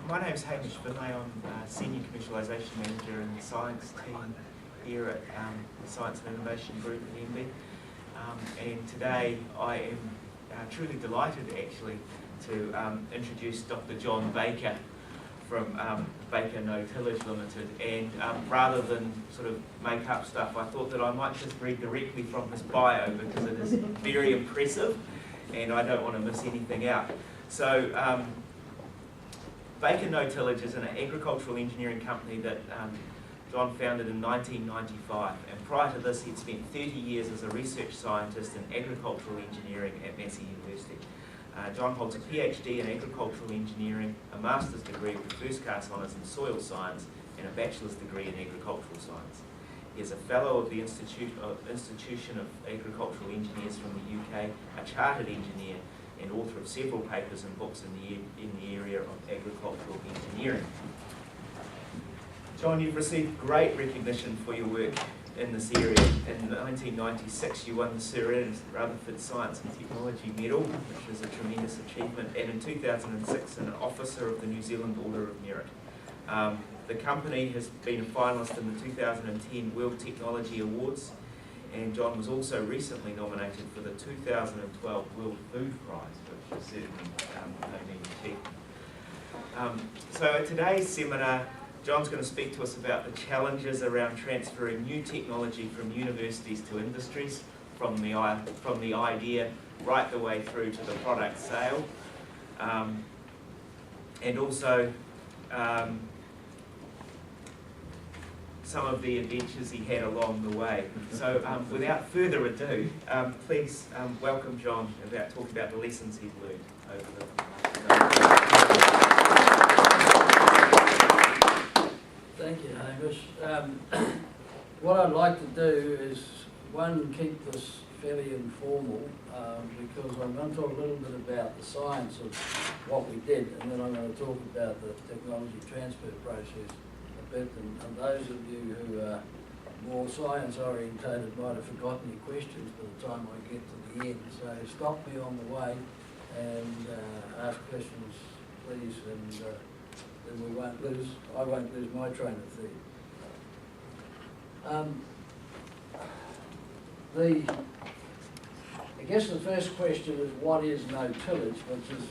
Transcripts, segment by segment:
My name's Hamish Finlay. I'm Senior Commercialisation Manager in the Science team here at the Science and Innovation Group at MB. And today I am truly delighted actually to introduce Dr. John Baker from Baker No-Tillage Limited. And rather than sort of make up stuff, I thought that I might just read directly from his bio because it is very impressive and I don't want to miss anything out. So Baker No-Tillage is an agricultural engineering company that John founded in 1995, and prior to this he'd spent 30 years as a research scientist in agricultural engineering at Massey University. John holds a PhD in agricultural engineering, a master's degree with first class honours in soil science, and a bachelor's degree in agricultural science. He is a fellow of the Institution of Agricultural Engineers from the UK, a chartered engineer, and author of several papers and books in the area of agricultural engineering. John, you've received great recognition for your work in this area. In 1996 you won the Sir Ernest Rutherford Science and Technology Medal, which is a tremendous achievement, and in 2006 an Officer of the New Zealand Order of Merit. The company has been a finalist in the 2010 World Technology Awards, and John was also recently nominated for the 2012 World Food Prize, which is certainly no mean achievement. So at today's seminar, John's going to speak to us about the challenges around transferring new technology from universities to industries, from the idea right the way through to the product sale, and also some of the adventures he had along the way. So without further ado, please welcome John about talk about the lessons he's learned over the Thank you, Hamish. What I'd like to do is, one, keep this fairly informal because I'm going to talk a little bit about the science of what we did, and then I'm going to talk about the technology transfer process a bit, and those of you who are more science orientated might have forgotten your questions by the time I get to the end. So stop me on the way and ask questions, please, and then I won't lose my train of thought. I guess the first question is, what is no-tillage, which is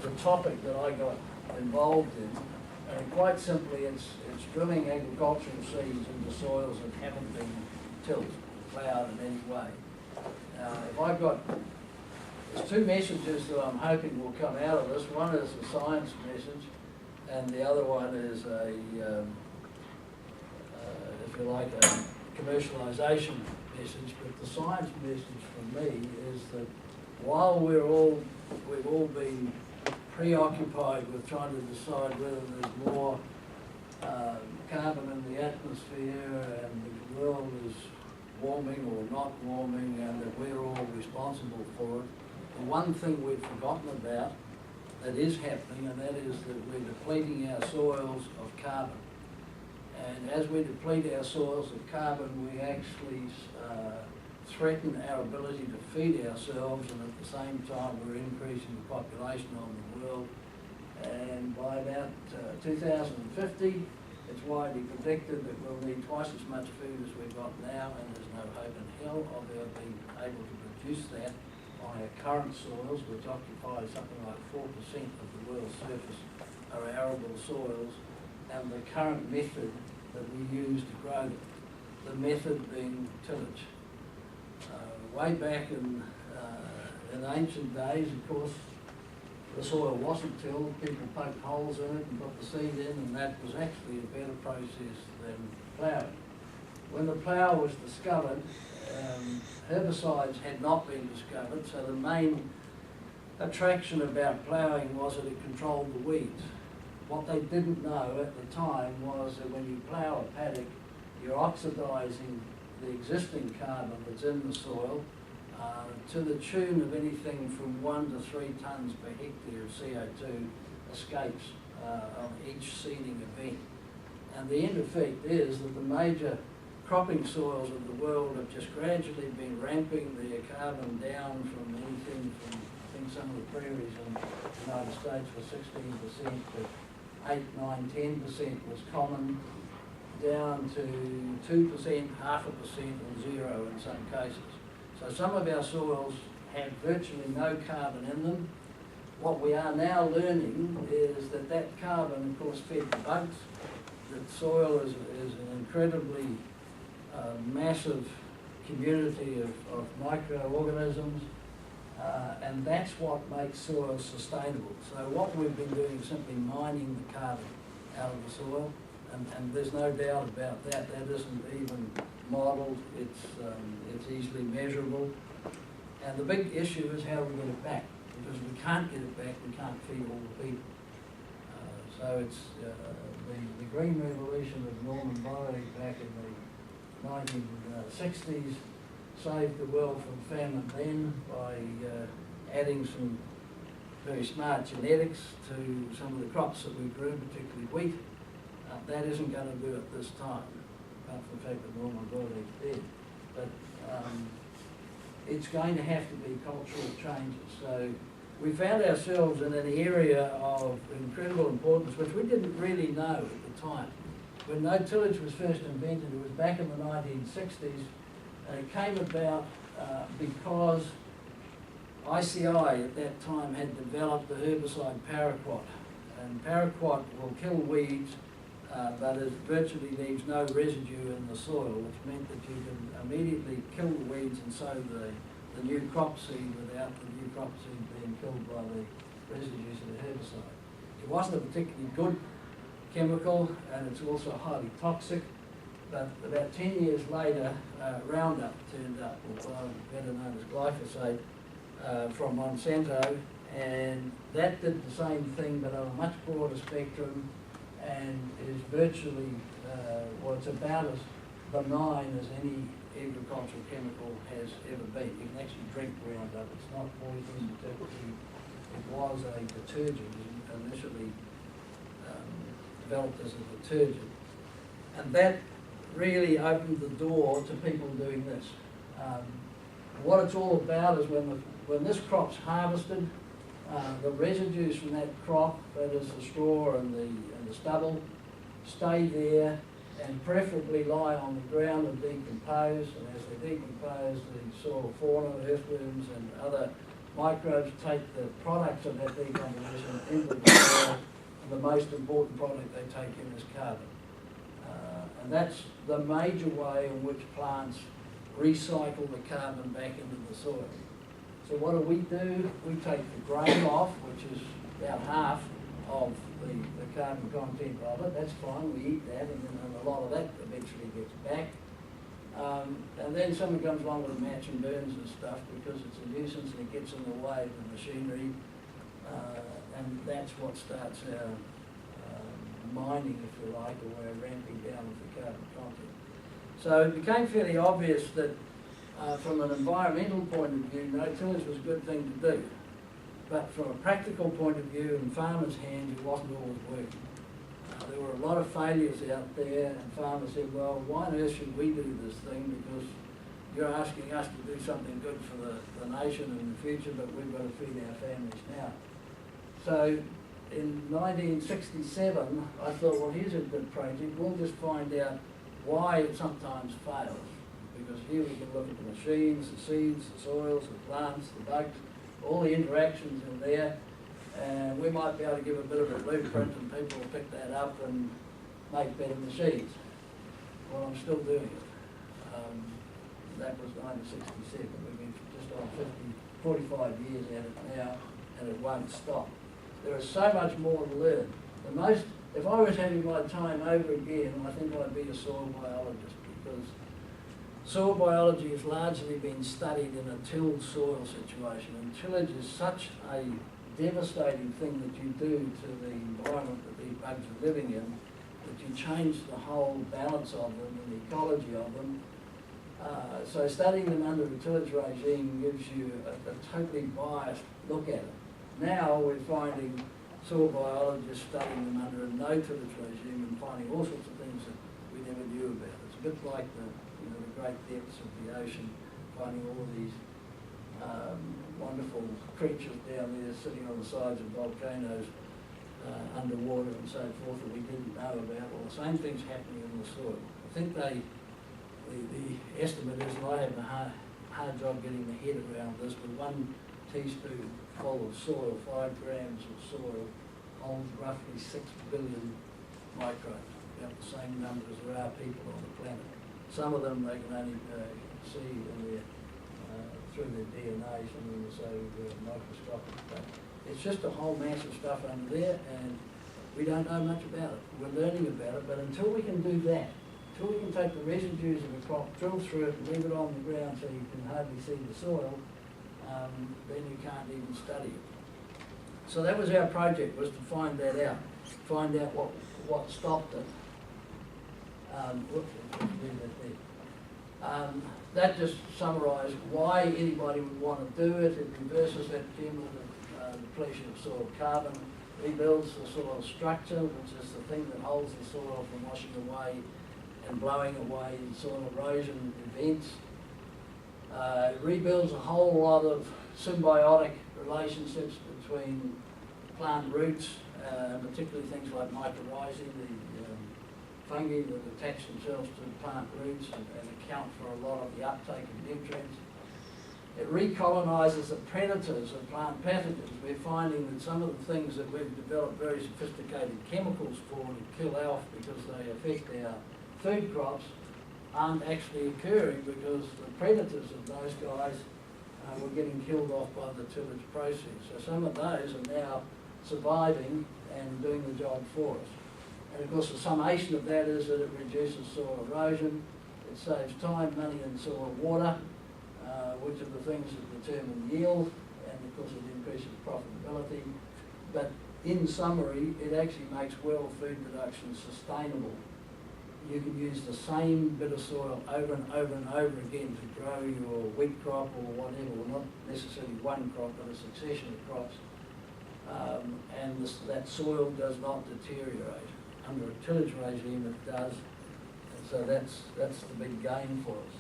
the topic that I got involved in. And quite simply, it's drilling agricultural seeds into soils that haven't been tilled, ploughed in any way. There's two messages that I'm hoping will come out of this. One is a science message, and the other one is if you like, a commercialisation message. But the science message for me is that while we've all been preoccupied with trying to decide whether there's more carbon in the atmosphere and the world is warming or not warming and that we're all responsible for it, the one thing we've forgotten about that is happening, and that is that we're depleting our soils of carbon. And as we deplete our soils of carbon, we actually threaten our ability to feed ourselves, and at the same time we're increasing the population of the world. And by about 2050, it's widely predicted that we'll need twice as much food as we've got now, and there's no hope in hell of ever being able to produce that on our current soils, which occupy something like 4% of the world's surface are arable soils, and the current method that we use to grow them, the method being tillage. Way back in ancient days, of course, the soil wasn't tilled, people poked holes in it and put the seed in, and that was actually a better process than ploughing. When the plough was discovered, herbicides had not been discovered, so the main attraction about ploughing was that it controlled the weeds. What they didn't know at the time was that when you plough a paddock, you're oxidising the existing carbon that's in the soil to the tune of anything from 1 to 3 tonnes per hectare of CO2 escapes on each seeding event. And the end effect is that the major cropping soils of the world have just gradually been ramping their carbon down from anything from, I think some of the prairies in the United States was 16%, but 8, 9, 10% was common, down to 2%, 0.5%, or 0 in some cases. So some of our soils have virtually no carbon in them. What we are now learning is that that carbon, of course, fed the bugs. The soil is an incredibly massive community of microorganisms, and that's what makes soil sustainable. So what we've been doing is simply mining the carbon out of the soil, and there's no doubt about that. That isn't even modelled, it's easily measurable. And the big issue is how we get it back, because if we can't get it back, we can't feed all the people. So it's the green revolution of Norman Borlaug back in the 1960s saved the world from famine then by adding some very smart genetics to some of the crops that we grew, particularly wheat. That isn't going to do it this time, apart from the fact that Norman Borlaug's dead. But it's going to have to be cultural changes. So we found ourselves in an area of incredible importance, which we didn't really know at the time. When no-tillage was first invented, it was back in the 1960s, and it came about because ICI at that time had developed the herbicide paraquat. And paraquat will kill weeds, but it virtually leaves no residue in the soil, which meant that you can immediately kill the weeds and sow the new crop seed without the new crop seed being killed by the residues of the herbicide. It wasn't a particularly good chemical, and it's also highly toxic, but about 10 years later, Roundup turned up, or better known as glyphosate, from Monsanto, and that did the same thing, but on a much broader spectrum, and is virtually, well, it's about as benign as any agricultural chemical has ever been. You can actually drink Roundup. It's not poisonous. It was a detergent, initially developed as a detergent. And that really opened the door to people doing this. What it's all about is when this crop's harvested, the residues from that crop, that is the straw and the stubble, stay there and preferably lie on the ground and decompose. And as they decompose, the soil fauna, earthworms and other microbes take the products of that decomposition into the soil, and the most important product they take in is carbon. And that's the major way in which plants recycle the carbon back into the soil. So what do? We take the grain off, which is about half of the carbon content of it. That's fine, we eat that, and then a lot of that eventually gets back. And then someone comes along with a match and burns and stuff because it's a nuisance and it gets in the way of the machinery. And that's what starts our mining, if you like, or we're ramping down with the carbon content. So it became fairly obvious that from an environmental point of view, no-tillage was a good thing to do. But from a practical point of view, in farmers' hands, it wasn't always working. There were a lot of failures out there, and farmers said, well, why on earth should we do this thing? Because you're asking us to do something good for the nation in the future, but we've got to feed our families now. So in 1967, I thought, well, here's a good project. We'll just find out why it sometimes fails. Because here we can look at the machines, the seeds, the soils, the plants, the bugs, all the interactions in there, and we might be able to give a bit of a blueprint and people will pick that up and make better machines. Well, I'm still doing it. That was 1967. We've been just on 45 years at it now, and it won't stop. There is so much more to learn. If I was having my time over again, I think I'd be a soil biologist, because soil biology has largely been studied in a tilled soil situation, and tillage is such a devastating thing that you do to the environment that these bugs are living in, that you change the whole balance of them and the ecology of them. So studying them under the tillage regime gives you a totally biased look at it. Now we're finding soil biologists studying them under a no-tillage regime and finding all sorts of things that we never knew about. It's a bit like the great depths of the ocean, finding all of these wonderful creatures down there sitting on the sides of volcanoes underwater and so forth that we didn't know about. Well, the same thing's happening in the soil. I think the estimate is, and I have a hard job getting my head around this, but 1 teaspoonful of soil, 5 grams of soil, holds roughly 6 billion microbes, about the same number as there are people on the planet. Some of them they can only see in their, through their DNA, some of them are so microscopic. But it's just a whole mass of stuff under there, and we don't know much about it. We're learning about it, but until we can do that, until we can take the residues of a crop, drill through it and leave it on the ground so you can hardly see the soil, then you can't even study it. So that was our project, was to find that out, find out what stopped it. Whoops, let's leave that there. That just summarised why anybody would want to do it. It reverses that cumulative depletion of soil carbon, rebuilds the soil structure, which is the thing that holds the soil from washing away and blowing away in soil erosion events. Rebuilds a whole lot of symbiotic relationships between plant roots, particularly things like mycorrhizae, the fungi that attach themselves to plant roots and account for a lot of the uptake of nutrients. It recolonizes the predators of plant pathogens. We're finding that some of the things that we've developed very sophisticated chemicals for to kill off because they affect our food crops aren't actually occurring because the predators of those guys were getting killed off by the tillage process. So some of those are now surviving and doing the job for us. And of course the summation of that is that it reduces soil erosion, it saves time, money and soil water, which are the things that determine yield, and of course it increases profitability. But in summary, it actually makes world food production sustainable. You can use the same bit of soil over and over and over again to grow your wheat crop or whatever, well, not necessarily one crop, but a succession of crops. And that soil does not deteriorate. Under a tillage regime it does, and so that's the big gain for us.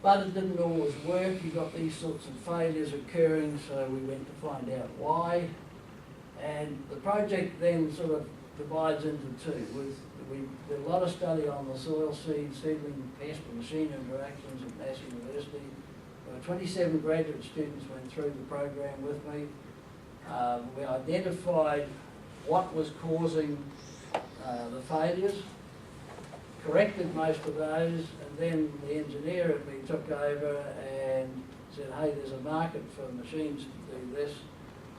But it didn't always work. You got these sorts of failures occurring, so we went to find out why. And the project then sort of divides into two. We did a lot of study on the soil seed, seedling, pest and machine interactions at Massey University. 27 graduate students went through the program with me. We identified what was causing the failures, corrected most of those, and then the engineer at me took over and said, hey, there's a market for machines to do this.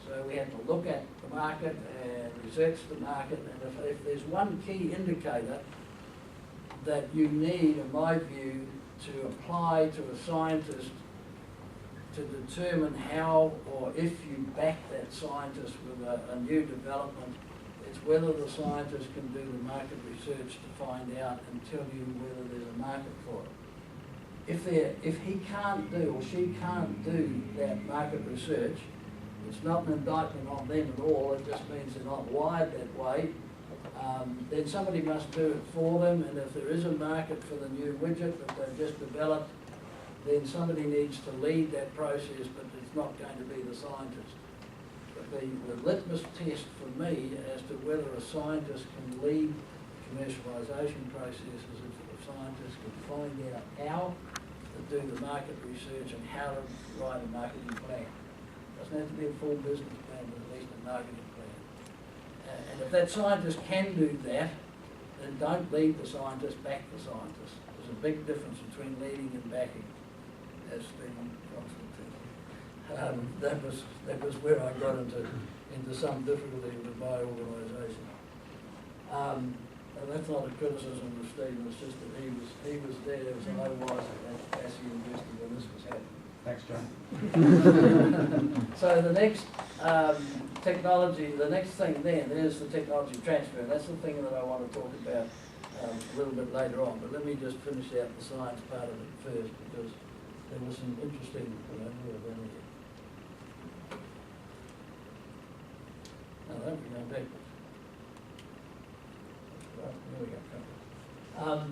So we had to look at the market and research the market, and if there's one key indicator that you need, in my view, to apply to a scientist to determine how or if you back that scientist with a new development, it's whether the scientist can do the market research to find out and tell you whether there's a market for it. If he can't do or she can't do that market research, it's not an indictment on them at all, it just means they're not wired that way. Then somebody must do it for them, and if there is a market for the new widget that they've just developed, then somebody needs to lead that process, but it's not going to be the scientist. But the litmus test for me as to whether a scientist can lead commercialisation processes is if a scientist can find out how to do the market research and how to write a marketing plan. Doesn't have to be a full business plan, but at least a marketing plan. And if that scientist can do that, then don't lead the scientist, back the scientist. There's a big difference between leading and backing, as Stephen Constantine. That was where I got into some difficulty with my organisation. And that's not a criticism of Stephen, it's just that he was there as I was at Massey University when this was happening. Thanks, John. So the next technology, the next thing then is the technology transfer. That's the thing that I want to talk about a little bit later on. But let me just finish out the science part of it first, because there was some interesting, No, that we're going backwards. Right, there we go.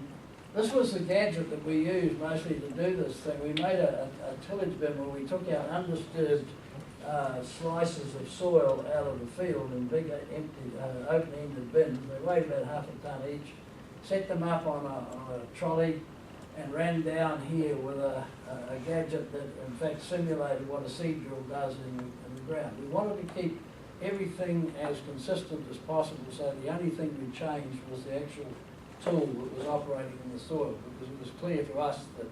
This this was the gadget that we used mostly to do this thing. We made a tillage bin where we took out undisturbed slices of soil out of the field in big empty open-ended bins. They weighed about half a ton each. Set them up on a trolley and ran down here with a gadget that in fact simulated what a seed drill does in the ground. We wanted to keep everything as consistent as possible, so the only thing we changed was the actual tool that was operating in the soil, because it was clear to us that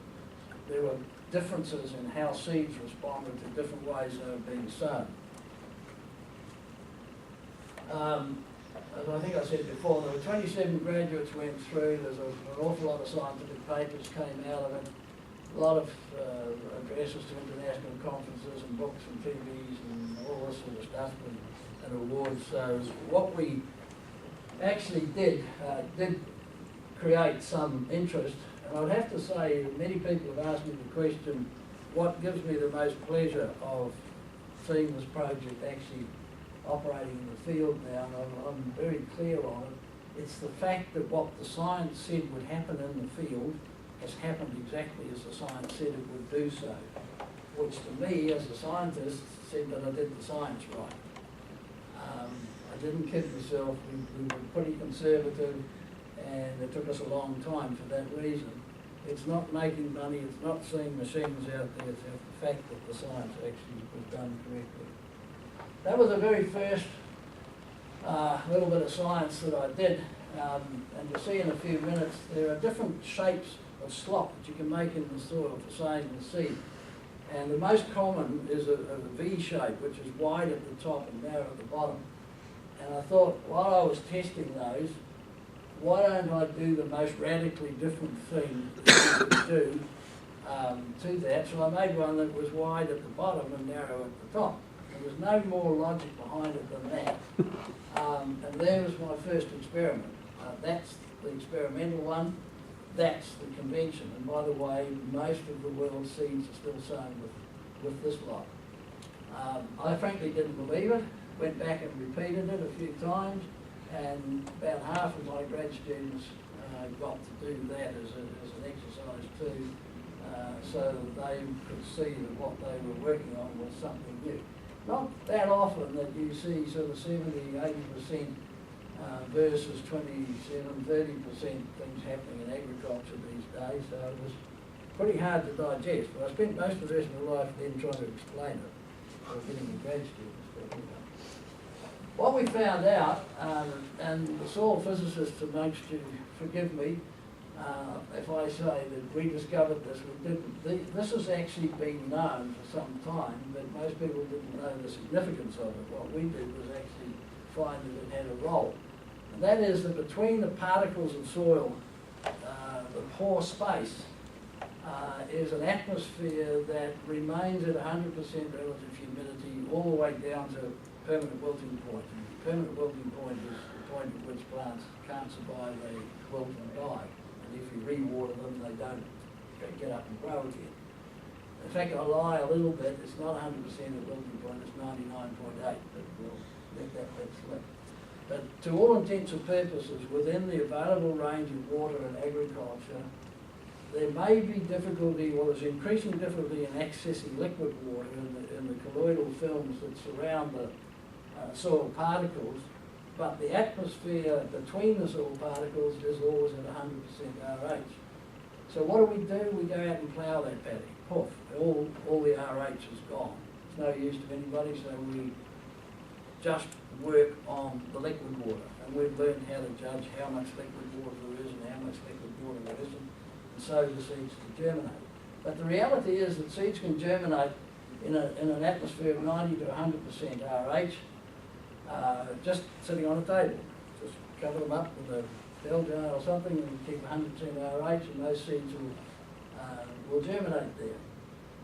there were differences in how seeds responded to different ways they were being sown. As I think I said before, there were 27 graduates went through. There's an awful lot of scientific papers came out of it, a lot of addresses to international conferences and books and TVs and all this sort of stuff and awards. So what we actually did create some interest. And I'd have to say that many people have asked me the question, what gives me the most pleasure of seeing this project actually operating in the field now, and I'm very clear on it. It's the fact that what the science said would happen in the field has happened exactly as the science said it would do so, which to me, as a scientist, said that I did the science right. I didn't kid myself. We were pretty conservative, and it took us a long time for that reason. It's not making money, it's not seeing machines out there, it's the fact that the science actually was done correctly. That was the very first little bit of science that I did, and you'll see in a few minutes there are different shapes of slop that you can make in the soil for sowing the seed. And the most common is a V shape, which is wide at the top and narrow at the bottom. And I thought, while I was testing those, why don't I do the most radically different thing that you could do to that? So I made one that was wide at the bottom and narrow at the top. There was no more logic behind it than that. And there was my first experiment. That's the experimental one. That's the convention. And by the way, most of the world's seeds are still sown with this lot. I frankly didn't believe it. Went back and repeated it a few times. And about half of my grad students got to do that as an exercise too, so that they could see that what they were working on was something new. Not that often that you see sort of 70–80% versus 27–30% things happening in agriculture these days, so it was pretty hard to digest. But I spent most of the rest of my life then trying to explain it, or getting the grad students to. What we found out, and the soil physicists amongst you, forgive me if I say that we discovered this, we didn't. This has actually been known for some time, but most people didn't know the significance of it. What we did was actually find that it had a role. And that is that between the particles of soil, the pore space, is an atmosphere that remains at 100% relative humidity all the way down to permanent wilting point. And permanent wilting point is the point at which plants can't survive, they wilt and die. And if you re-water them, they don't get up and grow again. In fact, I lie a little bit. It's not 100% at wilting point, it's 99.8, but we'll let that slip. But to all intents and purposes, within the available range of water in agriculture, there may be difficulty, or there's increasing difficulty in accessing liquid water in the colloidal films that surround the soil particles, but the atmosphere between the soil particles is always at 100% RH. So what do? We go out and plough that paddock. Poof, all the RH is gone. It's no use to anybody, so we just work on the liquid water. And we've learned how to judge how much liquid water there is and how much liquid water there isn't, and sow the seeds to germinate. But the reality is that seeds can germinate in an atmosphere of 90 to 100% RH, just sitting on a table. Just cover them up with a bell jar or something and keep 100% RH, and those seeds will germinate there.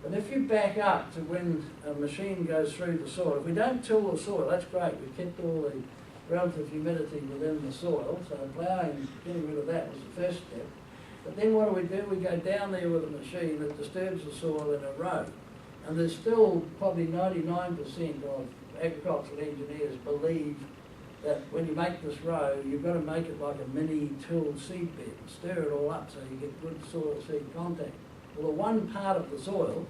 But if you back up to when a machine goes through the soil, if we don't till the soil, that's great. We've kept all the relative humidity within the soil, so ploughing, getting rid of that was the first step. But then what do? We go down there with a machine that disturbs the soil in a row. And there's still probably 99% of agricultural engineers believe that when you make this row, you've got to make it like a mini tilled seed bed. Stir it all up so you get good soil seed contact. Well, the one part of the soil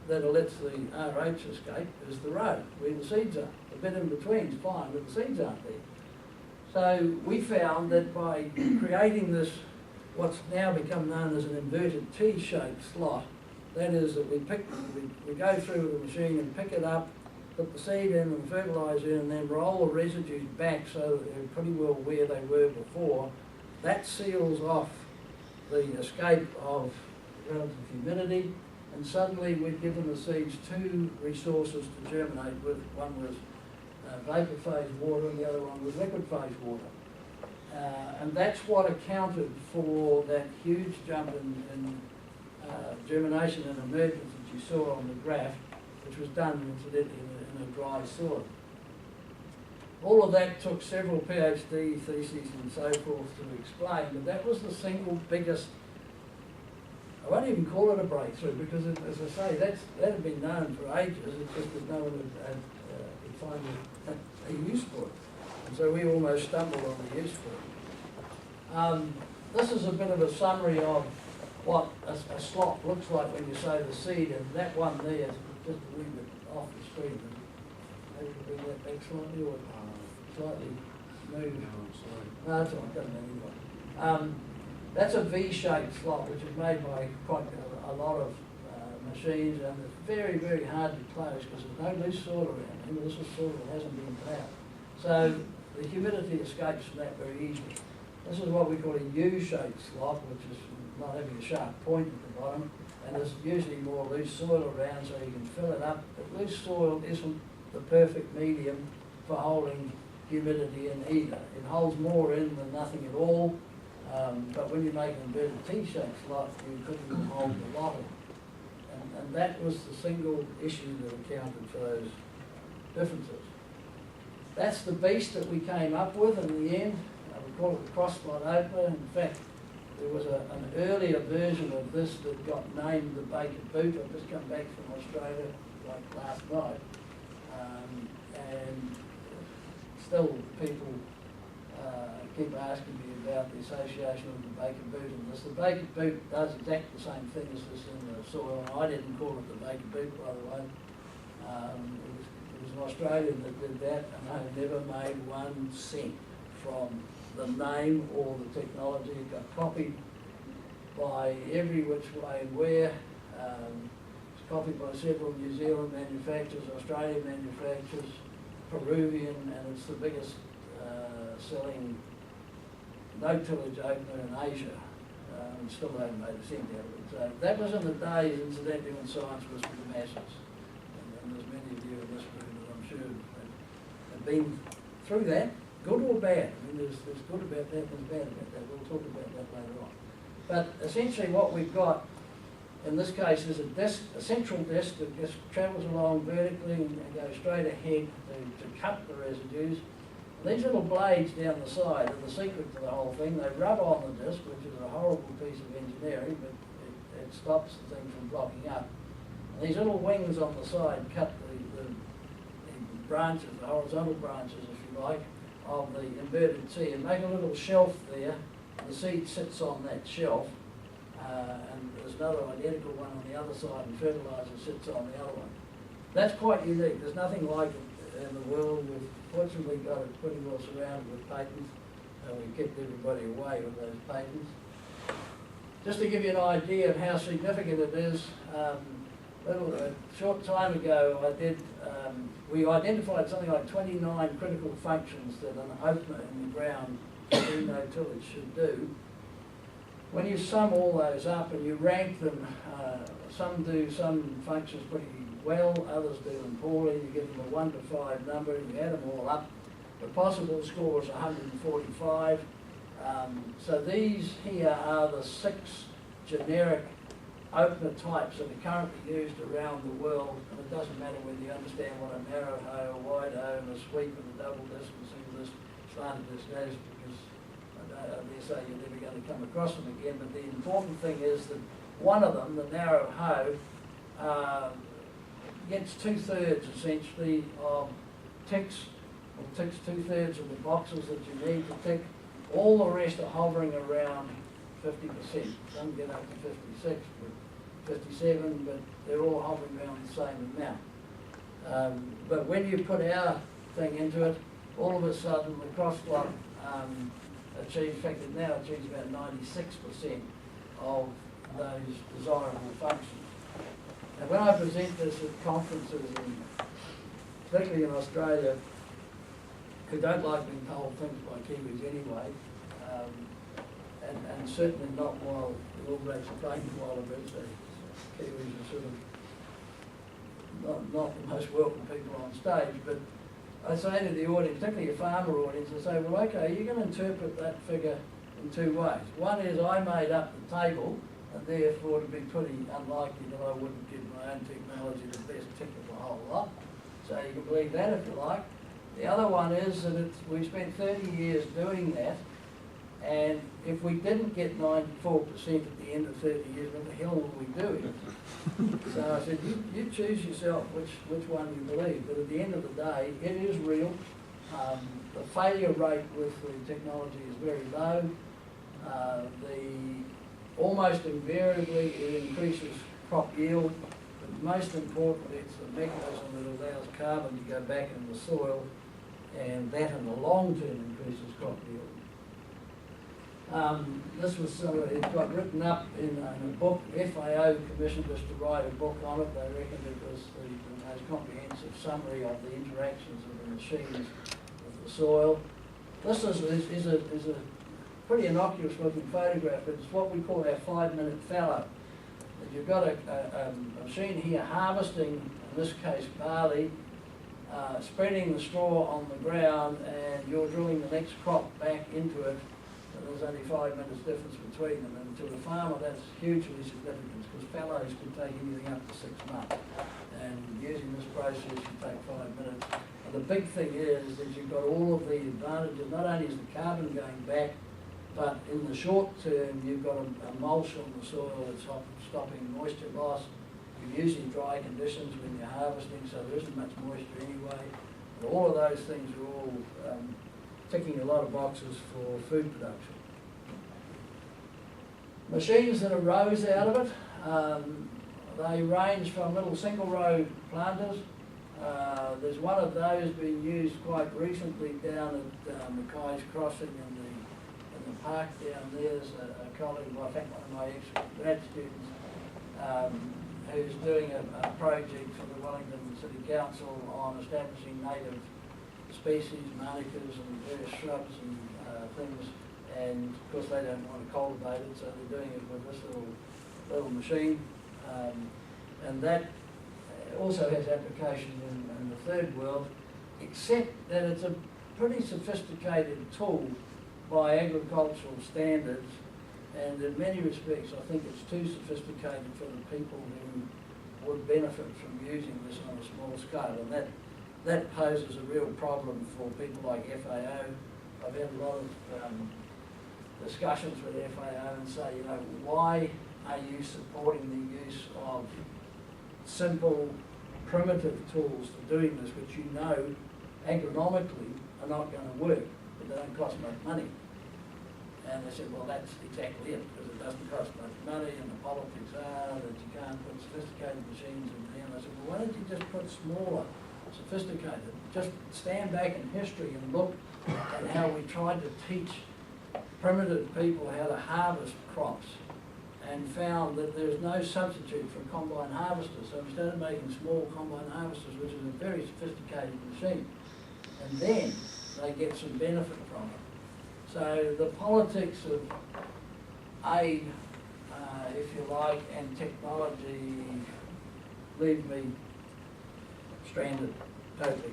that lets the RH escape is the row, where the seeds are. The bit in between is fine, but the seeds aren't there. So we found that by creating this, what's now become known as an inverted T-shaped slot, that is that we go through with the machine and pick it up, put the seed in and fertiliser in, and then roll the residues back so that they're pretty well where they were before. That seals off the escape of relative humidity, and suddenly we've given the seeds two resources to germinate with. One was vapour phase water and the other one was liquid phase water. And that's what accounted for that huge jump in germination and emergence that you saw on the graph, which was done incidentally in a dry soil. All of that took several PhD theses and so forth to explain, but that was the single biggest, I won't even call it a breakthrough, because as I say, that had been known for ages, it's just that no one could find a use for it. And so we almost stumbled on the use for it. This is a bit of a summary of what a slop looks like when you sow the seed, and that one there is just a little bit off the screen. Maybe bring that back slightly, or slightly move. No, it's all right, doesn't matter anyway. That's a V-shaped slot, which is made by quite a lot of machines, and it's very, very hard to close because there's no loose soil around. Remember, this is soil that hasn't been plowed. So the humidity escapes from that very easily. This is what we call a U-shaped slot, which is not having a sharp point at the bottom, and there's usually more loose soil around so you can fill it up. But loose soil isn't the perfect medium for holding humidity in either. It holds more in than nothing at all, but when you make an inverted T-shaped slot, you couldn't hold a lot of it. And that was the single issue that accounted for those differences. That's the beast that we came up with in the end. We call it the cross-slot opener. In fact, there was an earlier version of this that got named the Baker Boot. I've just come back from Australia like last night, and still people keep asking me about the association with the Baker Boot and this. The Baker Boot does exactly the same thing as this in the soil, and I didn't call it the Baker Boot, by the way. It was an Australian that did that, and they never made 1 cent from the name or the technology. It got copied by every which way and where. It's copied by several New Zealand manufacturers, Australian manufacturers, Peruvian, and it's the biggest selling no-tillage opener in Asia. And still haven't made a cent out of it. So that was in the days, incidentally, when science was for the masses. And there's many of you in this room that I'm sure have been through that. Good or bad? I mean, there's good about that, there's bad about that. We'll talk about that later on. But essentially what we've got in this case is a central disc that just travels along vertically and goes straight ahead to cut the residues. And these little blades down the side are the secret to the whole thing. They rub on the disc, which is a horrible piece of engineering, but it stops the thing from blocking up. And these little wings on the side cut the branches, the horizontal branches, if you like, of the inverted T, and make a little shelf there. The seed sits on that shelf, and there's another identical one on the other side, and fertiliser sits on the other one. That's quite unique. There's nothing like it in the world. We've fortunately got it pretty well surrounded with patents, and we kept everybody away with those patents. Just to give you an idea of how significant it is, a short time ago we identified something like 29 critical functions that an opener in the ground for no-tillage should do. When you sum all those up and you rank them, some do some functions pretty well, others do them poorly. You give them a 1 to 5 number, and you add them all up. The possible score is 145. So these here are the 6 generic opener types that are currently used around the world, and it doesn't matter whether you understand what a narrow hoe, a wide hoe, and a sweep, and a double disc, and single disc, slanted disc is, because I dare say you're never going to come across them again. But the important thing is that one of them, the narrow hoe, gets 2/3 essentially of ticks it ticks 2/3 of the boxes that you need to tick. All the rest are hovering around 50%. Some get up to 56, but 57, but they're all hovering around the same amount. But when you put our thing into it, all of a sudden the cross-slop achieves, in fact it now achieves about 96% of those desirable functions. And when I present this at conferences, particularly in Australia, who don't like being told things by Kiwis anyway, and certainly not while the All Blacks are playing while a bit, so Kiwis are sort of not the most welcome people on stage, but I say to the audience, particularly a farmer audience, I say, well, okay, you're going to interpret that figure in two ways. One is I made up the table, and therefore it would be pretty unlikely that I wouldn't give my own technology the best tick of the whole lot. So you can believe that if you like. The other one is that we spent 30 years doing that, and if we didn't get 94% at the end of 30 years, what the hell were we doing? So I said, you choose yourself which one you believe, but at the end of the day, it is real. The failure rate with the technology is very low. Almost invariably it increases crop yield, but most importantly it's the mechanism that allows carbon to go back in the soil, and that in the long term increases crop yield. This was it got written up in a book. FAO commissioned us to write a book on it. They reckoned it was the most comprehensive summary of the interactions of the machines with the soil. This is a pretty innocuous looking photograph. It's what we call our 5-minute fallow. You've got a machine here harvesting, in this case barley, spreading the straw on the ground, and you're drilling the next crop back into it. And there's only 5 minutes difference between them, and to the farmer that's hugely significant, because fallows can take anything up to 6 months, and using this process you take 5 minutes. And the big thing is that you've got all of the advantages. Not only is the carbon going back, but in the short term you've got a mulch on the soil that's stopping moisture loss. You're using dry conditions when you're harvesting, so there isn't much moisture anyway. And all of those things are all ticking a lot of boxes for food production. Machines that arose out of it, they range from little single row planters. There's one of those being used quite recently down at Mackay's Crossing in the park down there. There's a colleague, well, I think one of my ex-grad students, who's doing a project for the Wellington City Council on establishing native species, manicas and various shrubs and things, and of course they don't want to cultivate it, so they're doing it with this little machine, and that also has application in the third world, except that it's a pretty sophisticated tool by agricultural standards, and in many respects I think it's too sophisticated for the people who would benefit from using this on a small scale, and that poses a real problem for people like FAO. I've had a lot of discussions with FAO and say, you know, why are you supporting the use of simple, primitive tools for doing this, which you know agronomically are not going to work, but they don't cost much money? And they said, well, that's exactly it, because it doesn't cost much money, and the politics are that you can't put sophisticated machines in there. And I said, well, why don't you just put smaller, sophisticated? Just stand back in history and look at how we tried to teach primitive people how to harvest crops, and found that there's no substitute for a combine harvester. So we started making small combine harvesters, which is a very sophisticated machine. And then they get some benefit from it. So the politics of aid, if you like, and technology leave me stranded totally.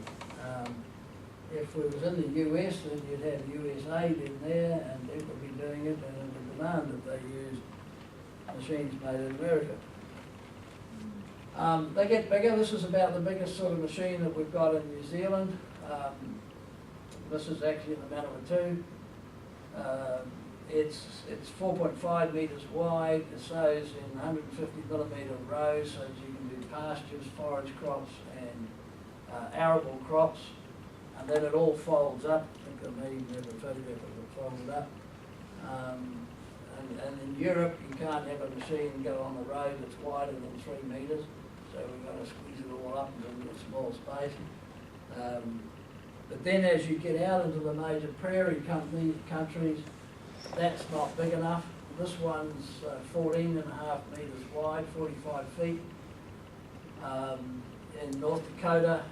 If we was in the US, then you'd have US aid in there, and it would be doing it, and it would demand that they use machines made in America. They get bigger. This is about the biggest sort of machine that we've got in New Zealand. This is actually in the Manawatu. It's 4.5 metres wide. It sows in 150 millimetre rows, so that you can do pastures, forage crops, and arable crops. and then it all folds up. I think I may even have a photograph of it folded up. And in Europe, you can't have a machine go on the road that's wider than 3 metres, so we've got to squeeze it all up into a small space. But then as you get out into the major prairie countries, that's not big enough. This one's 14.5 metres wide, 45 feet, in North Dakota.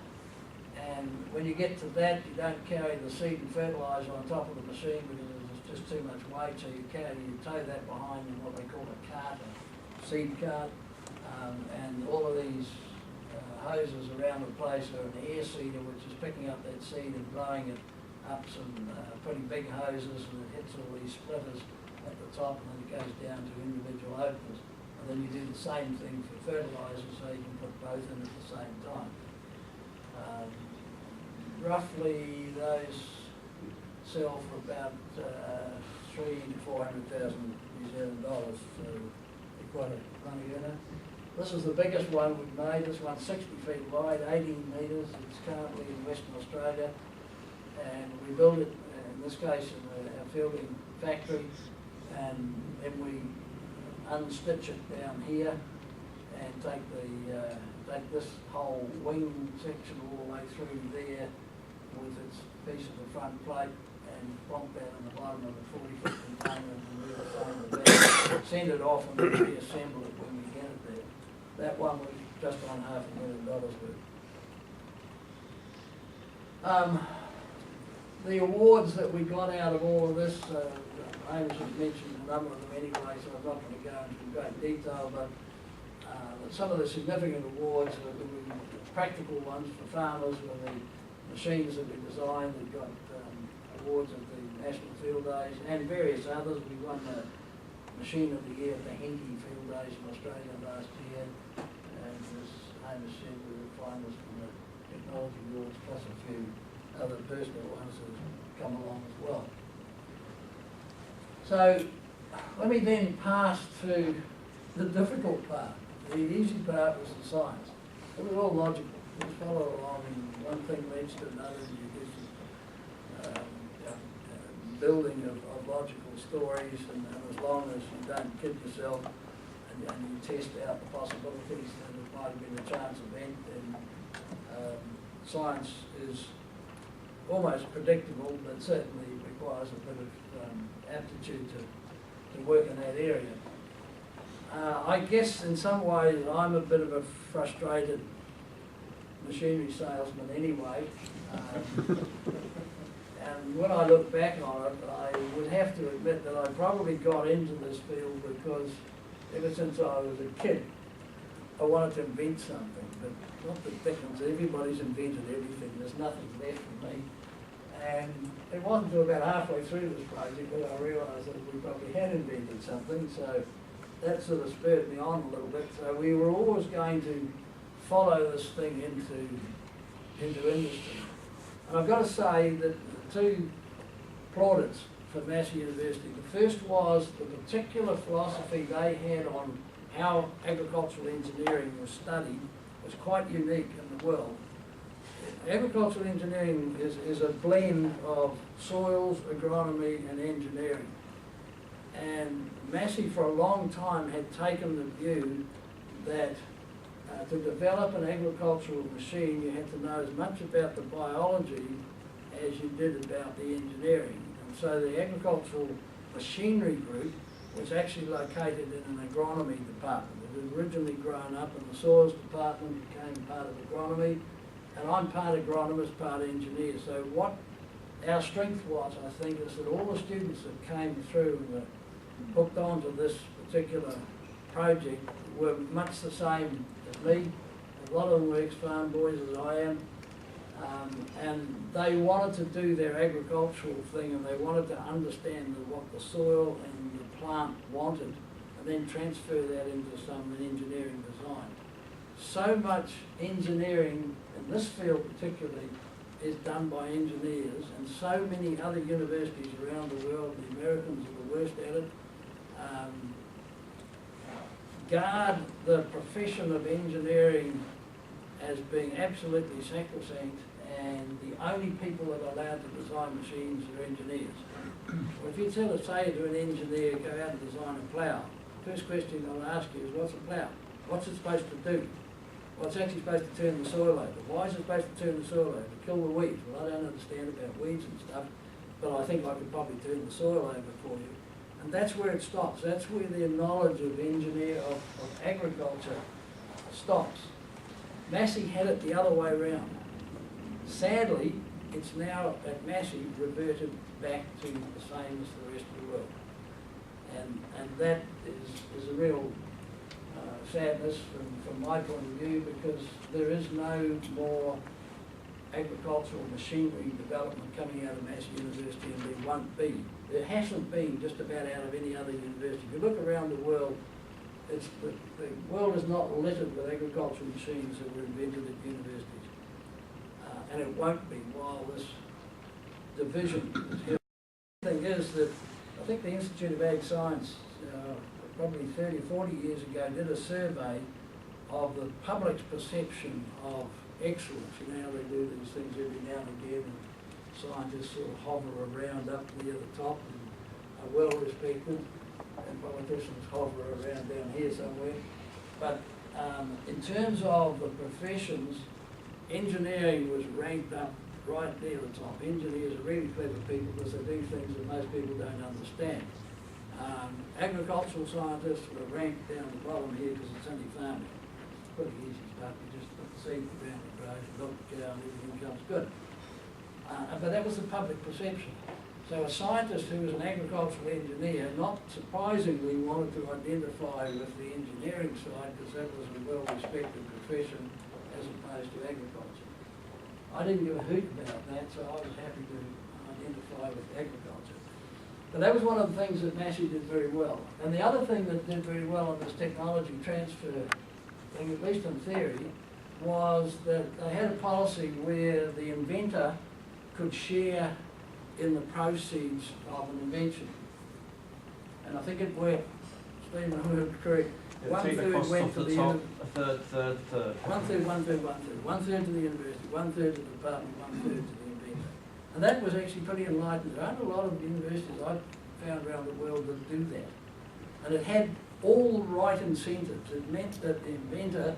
And when you get to that, you don't carry the seed and fertiliser on top of the machine because there's just too much weight, so you tow that behind in what they call a cart, a seed cart. And all of these hoses around the place are an air seeder, which is picking up that seed and blowing it up some pretty big hoses, and it hits all these splitters at the top, and then it goes down to individual openers. And then you do the same thing for fertiliser, so you can put both in at the same time. Roughly those sell for about $300,000 to $400,000 New Zealand dollars, so they're quite a money earner. This is the biggest one we've made. This one's 60 feet wide, 18 metres. It's currently in Western Australia, and we built it, in this case, in our fielding factory, and then we unstitch it down here and take this whole wing section all the way through there with its piece of the front plate and plonk that in the bottom of the 40-foot container and do the same with that. Send it off and then reassemble it when we get it there. That one was just on $500,000 worth. The awards that we got out of all of this, Amos has mentioned a number of them anyway, so I'm not going to go into great detail, but some of the significant awards are the practical ones for farmers were the machines that we designed. We got awards at the National Field Days and various others. We won the Machine of the Year at the Henty Field Days in Australia last year, and as Amos said, we were finalists in the Technology Awards, plus a few other personal ones that have come along as well. So let me then pass to the difficult part. The easy part was the science. It was all logical. You follow along and one thing leads to another, and you do some building of logical stories, and as long as you don't kid yourself and you test out the possibilities, then it might have been a chance event. And science is almost predictable, but certainly requires a bit of aptitude to work in that area. I guess in some ways I'm a bit of a frustrated machinery salesman anyway. And when I look back on it, I would have to admit that I probably got into this field because ever since I was a kid, I wanted to invent something. But not the Dickens, everybody's invented everything. There's nothing left for me. And it wasn't until about halfway through this project that I realised that we probably had invented something. So that sort of spurred me on a little bit. So we were always going to follow this thing into industry. And I've got to say that the two plaudits for Massey University, the first was the particular philosophy they had on how agricultural engineering was studied was quite unique in the world. Agricultural engineering is a blend of soils, agronomy and engineering. And Massey for a long time had taken the view that to develop an agricultural machine you had to know as much about the biology as you did about the engineering. And so the agricultural machinery group was actually located in an agronomy department. It had originally grown up in the soils department, became part of agronomy, and I'm part agronomist, part engineer. So what our strength was, I think, is that all the students that came through and were hooked onto this particular project were much the same as me. A lot of them were ex-farm boys as I am, and they wanted to do their agricultural thing, and they wanted to understand what the soil and the plant wanted, and then transfer that into some engineering design. So much engineering in this field particularly is done by engineers, and so many other universities around the world, the Americans are the worst at it, guard the profession of engineering as being absolutely sacrosanct, and the only people that are allowed to design machines are engineers. Well, if you say to an engineer, go out and design a plough, first question they'll ask you is, what's a plough? What's it supposed to do? Well, it's actually supposed to turn the soil over. Why is it supposed to turn the soil over? To kill the weeds. Well, I don't understand about weeds and stuff, but I think I could probably turn the soil over for you. And that's where it stops. That's where their knowledge of agriculture stops. Massey had it the other way around. Sadly, it's now at Massey reverted back to the same as the rest of the world. And that is a real sadness from my point of view, because there is no more agricultural machinery development coming out of Massey University, and there won't be. There hasn't been just about out of any other university. If you look around the world, the world is not littered with agricultural machines that were invented at universities. And it won't be while this division is held. The thing is that I think the Institute of Ag Science probably 30 or 40 years ago did a survey of the public's perception of excellence. You know how they do these things every now and again, and scientists sort of hover around up near the top and are well respected, and politicians hover around down here somewhere. But in terms of the professions, engineering was ranked up right near the top. Engineers are really clever people because they do things that most people don't understand. Agricultural scientists were ranked down the bottom here because it's only farming. It's pretty easy stuff. You just put the seed in the ground, it grows, you milk the cow, and everything comes good. But that was the public perception. So a scientist who was an agricultural engineer, not surprisingly, wanted to identify with the engineering side because that was a well-respected profession as opposed to agriculture. I didn't give a hoot about that, so I was happy to identify with agriculture. But that was one of the things that Massey did very well. And the other thing that did very well in this technology transfer thing, at least in theory, was that they had a policy where the inventor could share in the proceeds of an invention. And I think it worked, Stephen, I heard correct. One-third went to the top, a third. One-third to the university, one-third to the department, one-third to the inventor. And that was actually pretty enlightening. There aren't a lot of universities I've found around the world that do that. And it had all the right incentives. It meant that the inventor,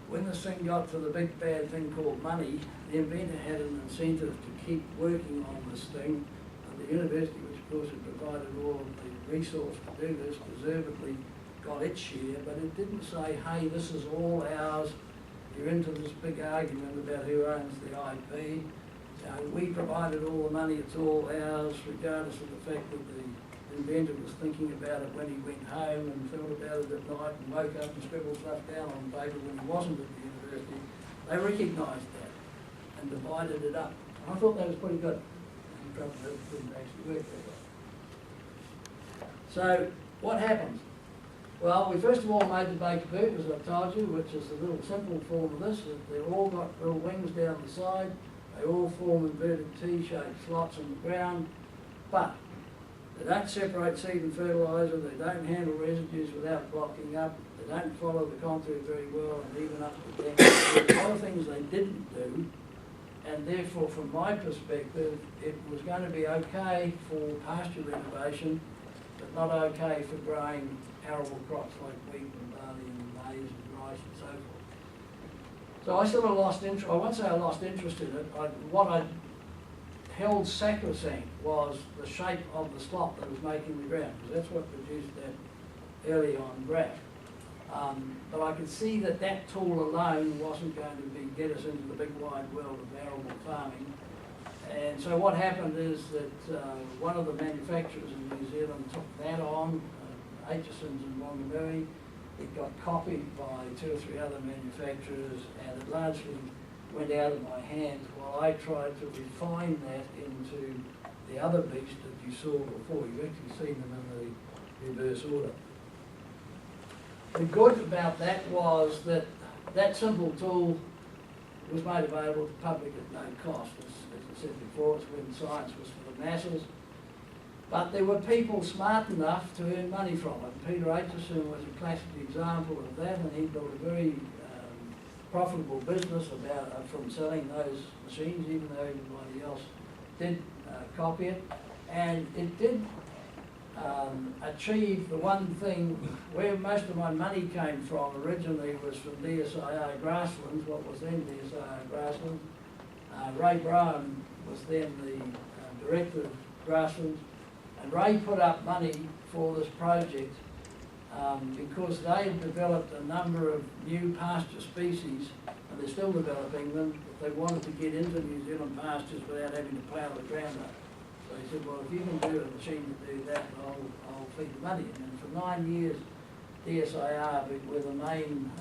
when this thing got to the big bad thing called money, the inventor had an incentive to keep working on this thing. And the university, which of course had provided all of the resource to do this, deservedly got its share, but it didn't say, hey, this is all ours. You're into this big argument about who owns the IP. We provided all the money, it's all ours, regardless of the fact that the inventor was thinking about it when he went home and thought about it at night and woke up and scribbled stuff down on paper when he wasn't at the university. They recognised that and divided it up. And I thought that was pretty good. And the trouble is it didn't actually work that way. So what happens? Well, we first of all made the baker boot, as I've told you, which is the little simple form of this. They've all got little wings down the side. They all form inverted T-shaped slots in the ground, but they don't separate seed and fertiliser, they don't handle residues without blocking up, they don't follow the contour very well and even up to depth. There's a lot of things they didn't do, and therefore from my perspective it was going to be okay for pasture renovation, but not okay for growing arable crops like wheat and barley and maize and rice and so forth. So I sort of lost interest. I won't say I lost interest in it. What I held sacrosanct was the shape of the slop that was making the ground, because that's what produced that early on graph. But I could see that that tool alone wasn't going to get us into the big wide world of arable farming. And so what happened is that one of the manufacturers in New Zealand took that on, Aitchison's in Wanganui. It got copied by 2 or 3 other manufacturers, and it largely went out of my hands while I tried to refine that into the other beast that you saw before. You've actually seen them in the reverse order. The good about that was that that simple tool was made available to the public at no cost. As I said before, it's when science was for the masses. But there were people smart enough to earn money from it. Peter Aitchison was a classic example of that, and he built a very profitable business from selling those machines, even though everybody else did copy it. And it did achieve the one thing where most of my money came from originally was from DSIR Grasslands, what was then DSIR Grasslands. Ray Brown was then the director of Grasslands, and Ray put up money for this project because they had developed a number of new pasture species, and they're still developing them, but they wanted to get into New Zealand pastures without having to plough the ground up. So he said, well, if you can do a machine to do that, I'll feed the money. And for 9 years, DSIR were the main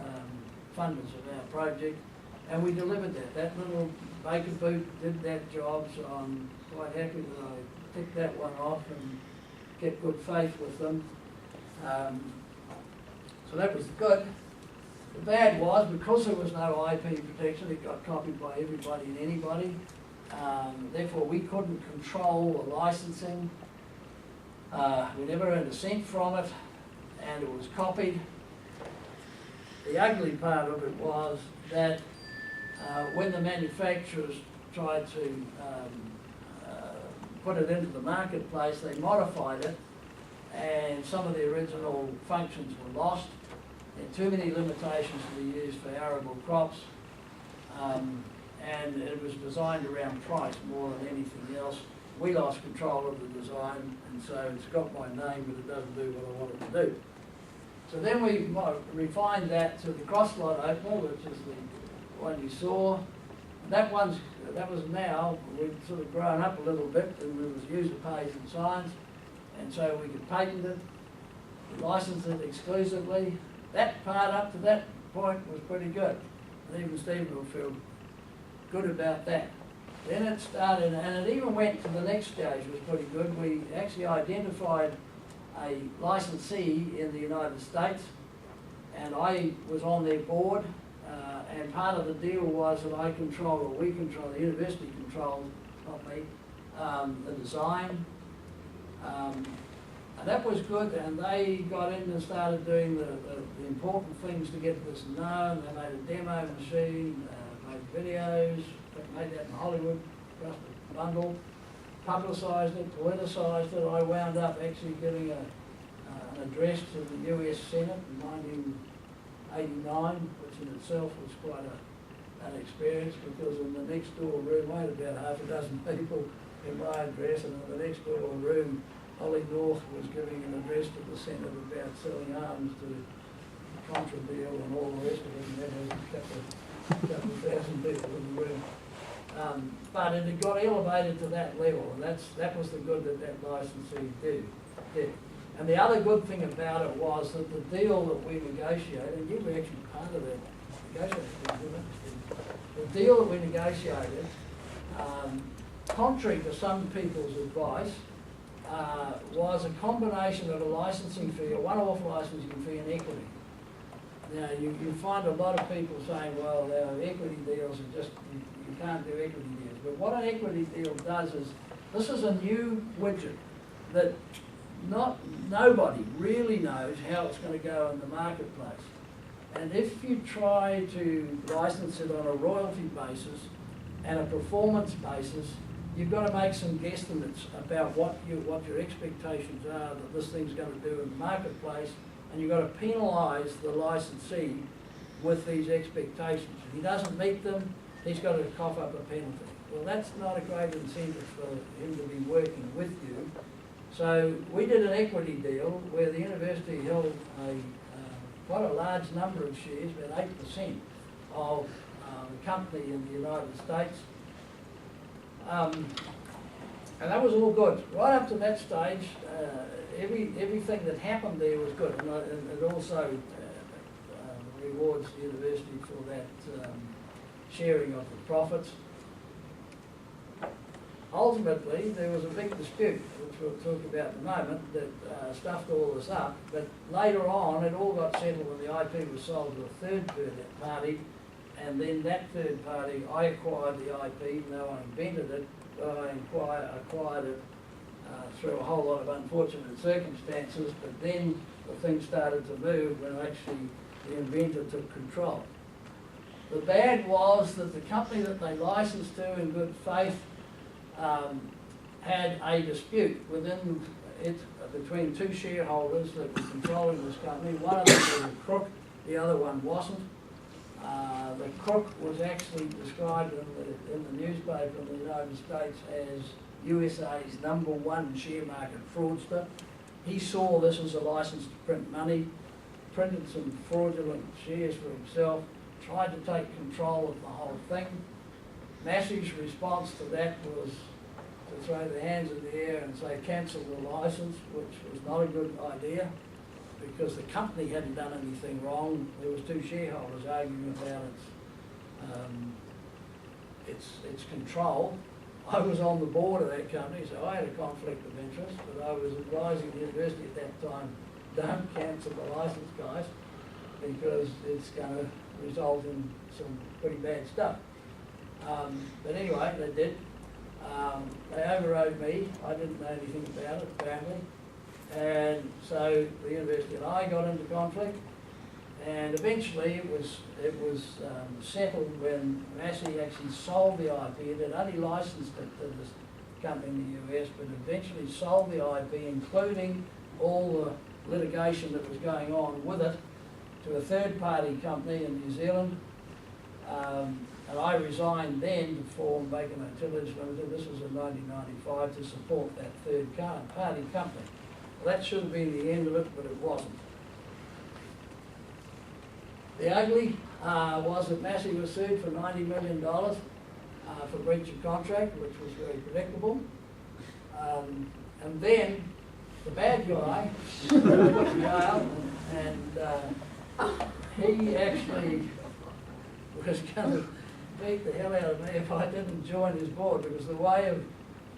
funders of our project, and we delivered that. That little baker boot did that job, so I'm quite happy that I ticked that one off and kept good faith with them. So that was good. The bad was, because there was no IP protection, it got copied by everybody and anybody. Therefore, we couldn't control the licensing. We never earned a cent from it, and it was copied. The ugly part of it was that when the manufacturers tried to put it into the marketplace, they modified it, and some of the original functions were lost. There were too many limitations to be used for arable crops. And it was designed around price more than anything else. We lost control of the design, and so it's got my name, but it doesn't do what I want it to do. So then we refined that to the cross-slot opener, which is the one you saw. That was now, we'd sort of grown up a little bit, and it was user pays and signs, and so we could patent it, license it exclusively. That part up to that point was pretty good, and even Stephen will feel good about that. Then it started, and it even went to the next stage, was pretty good. We actually identified a licensee in the United States, and I was on their board, and part of the deal was that I controlled, or we controlled, the university controlled, not me, the design. And that was good, and they got in and started doing the important things to get this known. They made a demo machine, made videos, made that in Hollywood, just a bundle, publicised it, politicised it. I wound up actually giving an address to the US Senate in 1989, which in itself was quite an experience, because in the next door room, I had about half a dozen people in my address, and in the next door room, Holly North was giving an address to the Senate about selling arms to the Contra deal and all the rest of it, and that has a couple of thousand people in the room. But it had got elevated to that level, and that was the good that licensee did. And the other good thing about it was that the deal that we negotiated, and you were actually part of that negotiation, the deal that we negotiated, contrary to some people's advice, was a combination of a licensing fee, a one-off licensing fee, and equity. Now, you find a lot of people saying, well, equity deals are just, you can't do equity deals. But what an equity deal does is, this is a new widget that nobody really knows how it's going to go in the marketplace. And if you try to license it on a royalty basis and a performance basis, you've got to make some guesstimates about what your expectations are that this thing's going to do in the marketplace, and you've got to penalise the licensee with these expectations. If he doesn't meet them, he's got to cough up a penalty. Well, that's not a great incentive for him to be working with you. So we did an equity deal where the university held quite a large number of shares, about 8% of a company in the United States. And that was all good. Right up to that stage, everything that happened there was good. And it also rewards the university for that sharing of the profits. Ultimately, there was a big dispute, which we'll talk about in a moment, that stuffed all this up. But later on, it all got settled when the IP was sold to a third party. And then that third party, I acquired the IP, even though I invented it, but I acquired it through a whole lot of unfortunate circumstances. But then the thing started to move when actually the inventor took control. The bad was that the company that they licensed to in good faith had a dispute within it between two shareholders that were controlling this company. One of them was a crook, the other one wasn't. The crook was actually described in the newspaper in the United States as USA's #1 share market fraudster. He saw this as a license to print money, printed some fraudulent shares for himself, tried to take control of the whole thing. Massey's response to that was to throw their hands in the air and say cancel the license, which was not a good idea because the company hadn't done anything wrong. There was two shareholders arguing about its control. I was on the board of that company, so I had a conflict of interest, but I was advising the university at that time, don't cancel the license, guys, because it's going to result in some pretty bad stuff. But anyway, they did. They overrode me. I didn't know anything about it, apparently. And so the university and I got into conflict, and eventually it was settled when Massey actually sold the IP. It had only licensed it to this company in the US, but eventually sold the IP, including all the litigation that was going on with it, to a third-party company in New Zealand. And I resigned then to form Baker No-tillage Limited. This was in 1995 to support that third-party company. Well, that should have been the end of it, but it wasn't. The ugly was that Massey was sued for $90 million for breach of contract, which was very predictable. And then the bad guy went to jail, and he actually was going to beat the hell out of me if I didn't join his board, because the way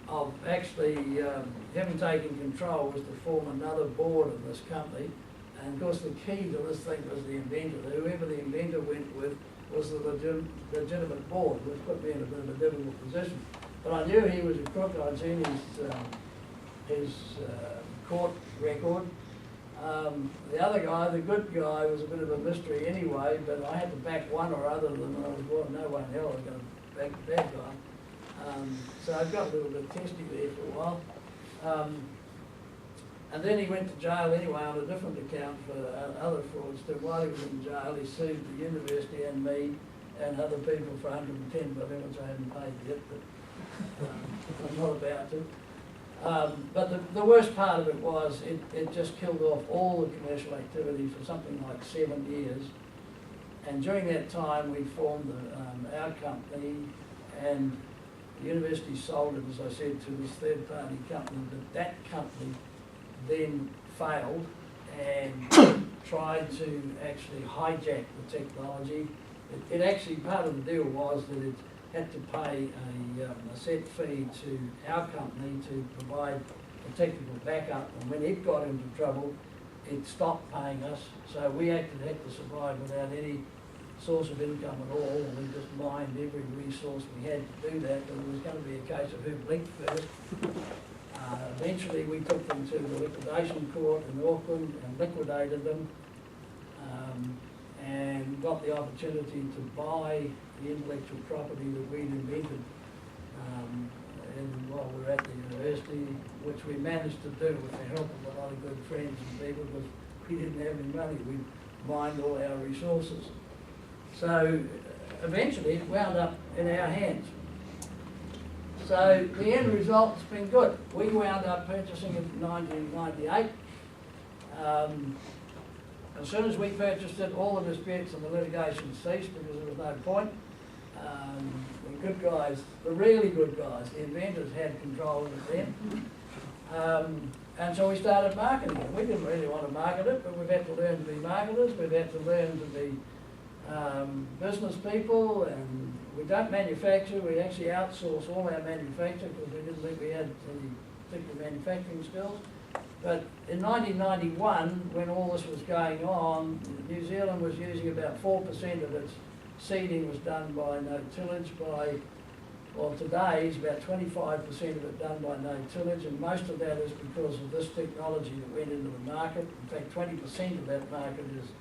of actually him taking control was to form another board of this company. And of course the key to this thing was the inventor. Whoever the inventor went with was the legitimate board, which put me in a bit of a difficult position. But I knew he was a crook. I'd seen his court record. The other guy, the good guy, was a bit of a mystery anyway, but I had to back one or other of them, and I was, well, no way in hell I was going to back the bad guy. So I got a little bit testy there for a while. And then he went to jail anyway on a different account for other frauds. So while he was in jail, he sued the university and me and other people for $110 million, which I haven't paid yet, but I'm not about to. But the worst part of it was it just killed off all the commercial activity for something like 7 years. And during that time, we formed our company, and the university sold it, as I said, to this third-party company. But that company then failed and tried to actually hijack the technology. It actually, part of the deal was that it had to pay a set fee to our company to provide a technical backup, and when it got into trouble, it stopped paying us. So we had to survive without any source of income at all, and we just mined every resource we had to do that, and it was going to be a case of who blinked first. Eventually we took them to the liquidation court in Auckland and liquidated them, and got the opportunity to buy the intellectual property that we'd invented while we were at the university, which we managed to do with the help of a lot of good friends and people, because we didn't have any money. We mined all our resources. So eventually it wound up in our hands. So the end result's been good. We wound up purchasing it in 1998. As soon as we purchased it, all the disputes and the litigation ceased because there was no point. The good guys, the really good guys, the inventors had control of it then. And so we started marketing it. We didn't really want to market it, but we've had to learn to be marketers. We've had to learn to be business people, and we don't manufacture. We actually outsource all our manufacture because we didn't think we had any particular manufacturing skills. But in 1991, when all this was going on, New Zealand was using about 4% of its seeding was done by no-tillage. Well, today is about 25% of it done by no-tillage, and most of that is because of this technology that went into the market. In fact, 20% of that market is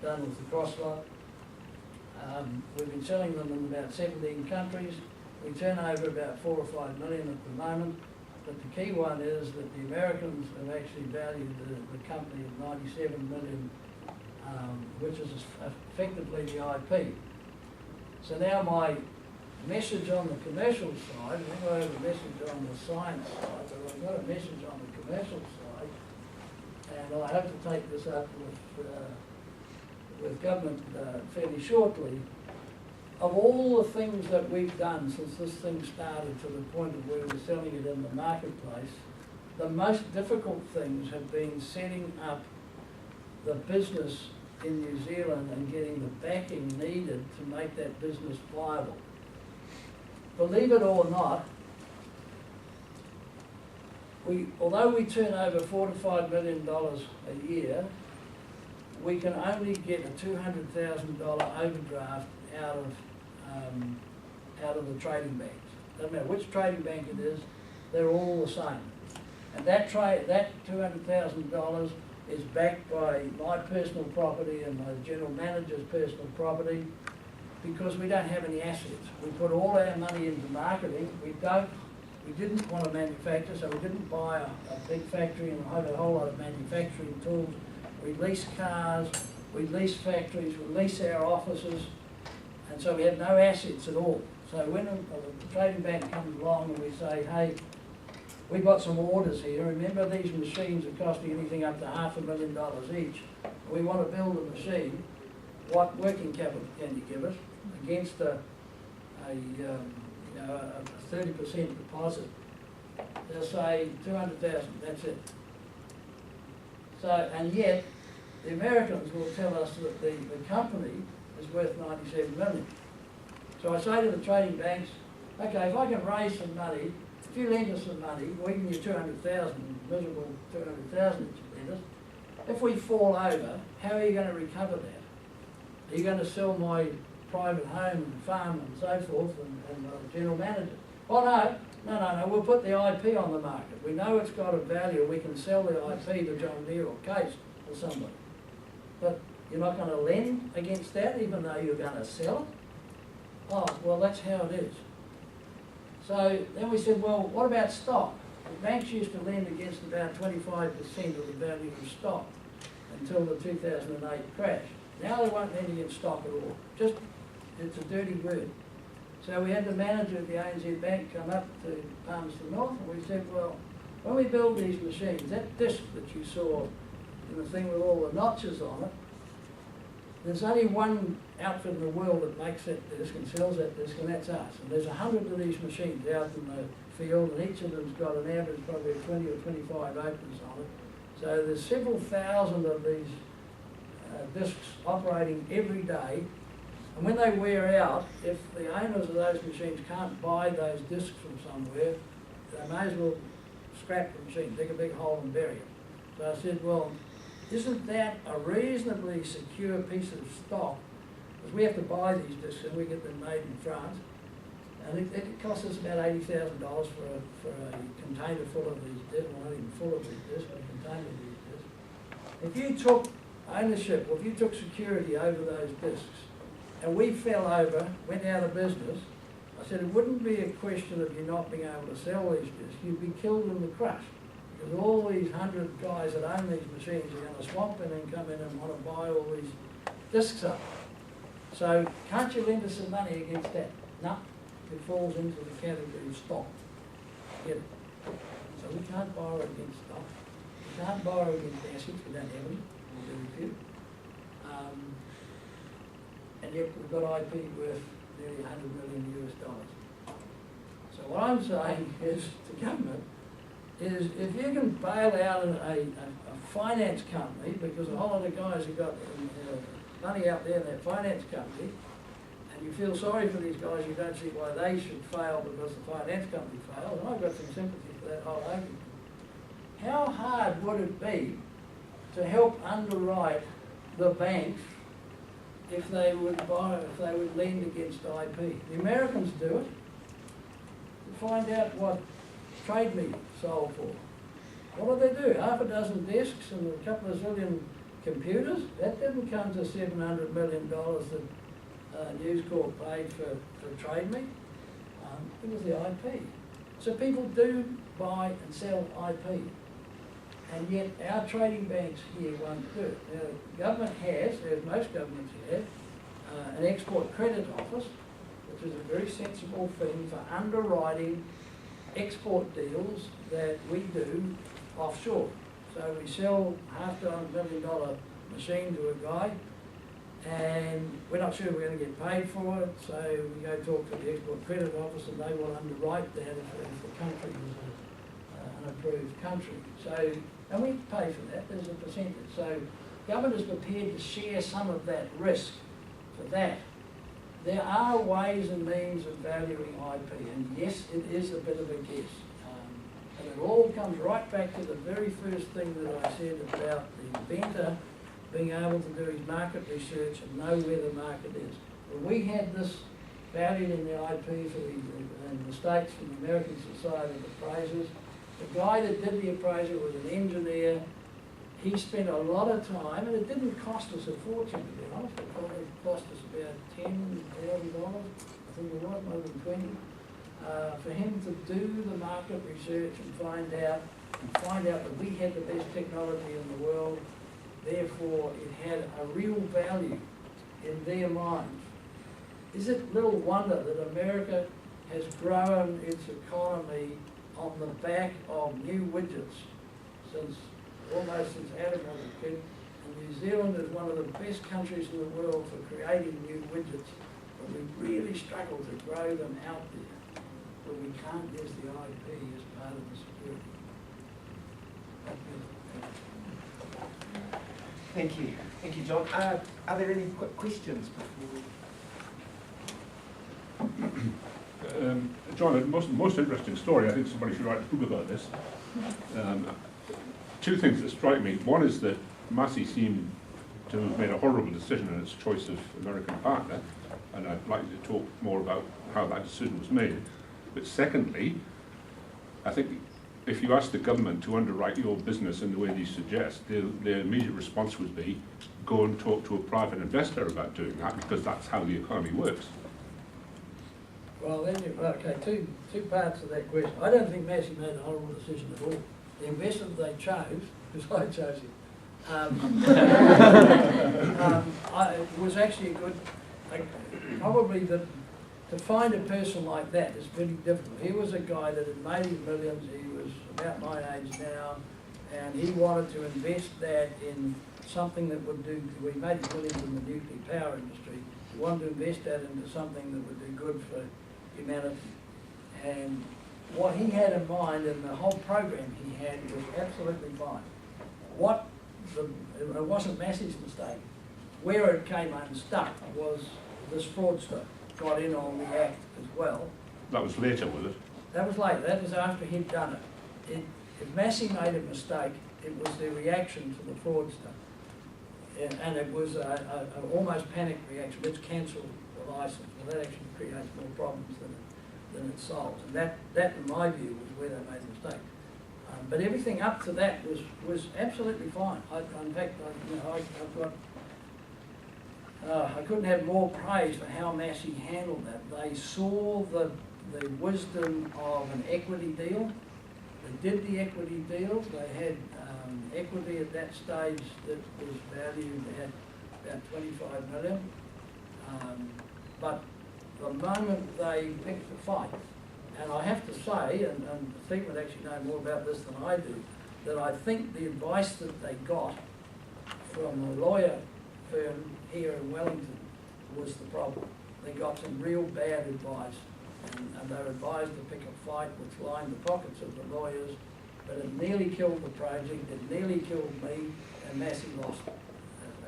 done with the cross-lot. We've been selling them in about 17 countries. We turn over about 4 or 5 million at the moment. But the key one is that the Americans have actually valued the company at 97 million, which is effectively the IP. So now my message on the commercial side, I think I have a message on the science side, but I've got a message on the commercial side, and I hope to take this up with government fairly shortly. Of all the things that we've done since this thing started to the point of where we're selling it in the marketplace, the most difficult things have been setting up the business in New Zealand and getting the backing needed to make that business viable. Believe it or not, although we turn over $4 to $5 million a year, we can only get a $200,000 overdraft out of the trading banks. Doesn't matter which trading bank it is, they're all the same. And that $200,000 is backed by my personal property and my general manager's personal property, because we don't have any assets. We put all our money into marketing. We didn't want to manufacture, so we didn't buy a big factory and have a whole lot of manufacturing tools. We lease cars, we lease factories, we lease our offices, and so we had no assets at all. So when the trading bank comes along and we say, hey, we've got some orders here, remember these machines are costing anything up to $500,000 each. We want to build a machine. What working capital can you give us against a 30% deposit? They'll say 200,000, that's it. So, and yet, the Americans will tell us that the company is worth 97 million. So I say to the trading banks, okay, if I can raise some money, if you lend us some money, we give you 200,000, miserable 200,000 that you lend us. If we fall over, how are you going to recover that? Are you going to sell my private home and farm and so forth and general manager? Oh no, we'll put the IP on the market. We know it's got a value, we can sell the IP to John Deere or Case or somebody. But you're not going to lend against that even though you're going to sell it? Oh, well that's how it is. So then we said, well, what about stock? The banks used to lend against about 25% of the value of stock until the 2008 crash. Now they won't lend against stock at all. Just, it's a dirty word. So we had the manager of the ANZ Bank come up to Palmerston North and we said, well, when we build these machines, that disc that you saw in the thing with all the notches on it, there's only one outfit in the world that makes that disc and sells that disc, and that's us. And there's 100 of these machines out in the field, and each of them's got an average probably of 20 or 25 openers on it. So there's several thousand of these discs operating every day. And when they wear out, if the owners of those machines can't buy those discs from somewhere, they may as well scrap the machine, dig a big hole and bury it. So I said, well, isn't that a reasonably secure piece of stock? Because we have to buy these discs and we get them made in France. And it costs us about $80,000 for a container full of these discs, well, not even full of these discs, but a container of these discs. If you took ownership, or if you took security over those discs, and we fell over, went out of business, I said it wouldn't be a question of you not being able to sell these discs, you'd be killed in the crush. Because all these 100 guys that own these machines are going to swamp in and come in and want to buy all these discs up. So can't you lend us some money against that? No, it falls into the category of stock. Get it? So we can't borrow against stock. We can't borrow against assets, we don't have any, we'll do a few. And yet we've got IP worth nearly $100 million US. So what I'm saying is to government is if you can bail out a finance company, because a whole lot of guys have got money out there in that finance company, and you feel sorry for these guys, you don't see why they should fail because the finance company failed, and I've got some sympathy for that whole argument. How hard would it be to help underwrite the banks if they would lend against IP? The Americans do it. To find out what trade meetings sold for. What do they do? Half a dozen desks and a couple of zillion computers? That didn't come to $700 million that News Corp paid for Trade Me. It was the IP. So people do buy and sell IP. And yet our trading banks here won't do it. Now, the government has, as most governments have, an export credit office, which is a very sensible thing for underwriting export deals that we do offshore. So we sell $500 million machine to a guy, and we're not sure we're going to get paid for it, so we go talk to the export credit office and they will underwrite that if the country is an approved country. So, and we pay for that, there's a percentage. So government is prepared to share some of that risk for that. There are ways and means of valuing IP, and yes, it is a bit of a guess. And it all comes right back to the very first thing that I said about the inventor being able to do his market research and know where the market is. When we had this valued in the IP in the States from the American Society of Appraisers, the guy that did the appraisal was an engineer. He spent a lot of time, and it didn't cost us a fortune, to be honest. It probably cost us about $10,000, I think it was, more than 20, for him to do the market research and find out that we had the best technology in the world. Therefore, it had a real value in their minds. Is it little wonder that America has grown its economy on the back of new widgets almost since Adam was a kid? And New Zealand is one of the best countries in the world for creating new widgets, but we really struggle to grow them out there. But we can't use the IP as part of the security. Thank you. Thank you, John. Are there any quick questions before we... John, a most interesting story. I think somebody should write a book about this. Two things that strike me. One is that Massey seemed to have made a horrible decision in its choice of American partner, and I'd like you to talk more about how that decision was made. But secondly, I think if you ask the government to underwrite your business in the way you suggest, their immediate response would be, go and talk to a private investor about doing that, because that's how the economy works. Well, then, okay, two parts of that question. I don't think Massey made a horrible decision at all. The investor that they chose, because I chose him, it was actually a good, probably to find a person like that is pretty difficult. He was a guy that had made his millions. He was about my age now, and he wanted to invest that in something that would do, we made his millions in the nuclear power industry. He wanted to invest that into something that would do good for humanity. And what he had in mind and the whole program he had was absolutely fine. It wasn't Massey's mistake. Where it came unstuck was this fraudster got in on the act as well. That was later, was it? That was later. That was after he'd done it. If Massey made a mistake, it was the reaction to the fraudster. And it was an almost panic reaction. Let's cancel the license. Well, that actually creates more problems than it solves. And that, in my view, was where they made the mistake. But everything up to that was absolutely fine. In fact, I couldn't have more praise for how Massey handled that. They saw the wisdom of an equity deal. They did the equity deal. They had equity at that stage that was valued at about 25 million. But the moment they picked the fight, and I have to say, and Steve would actually know more about this than I do, that I think the advice that they got from a lawyer firm here in Wellington was the problem. They got some real bad advice, and they were advised to pick a fight which lined the pockets of the lawyers, but it nearly killed the project, it nearly killed me, and Massey lost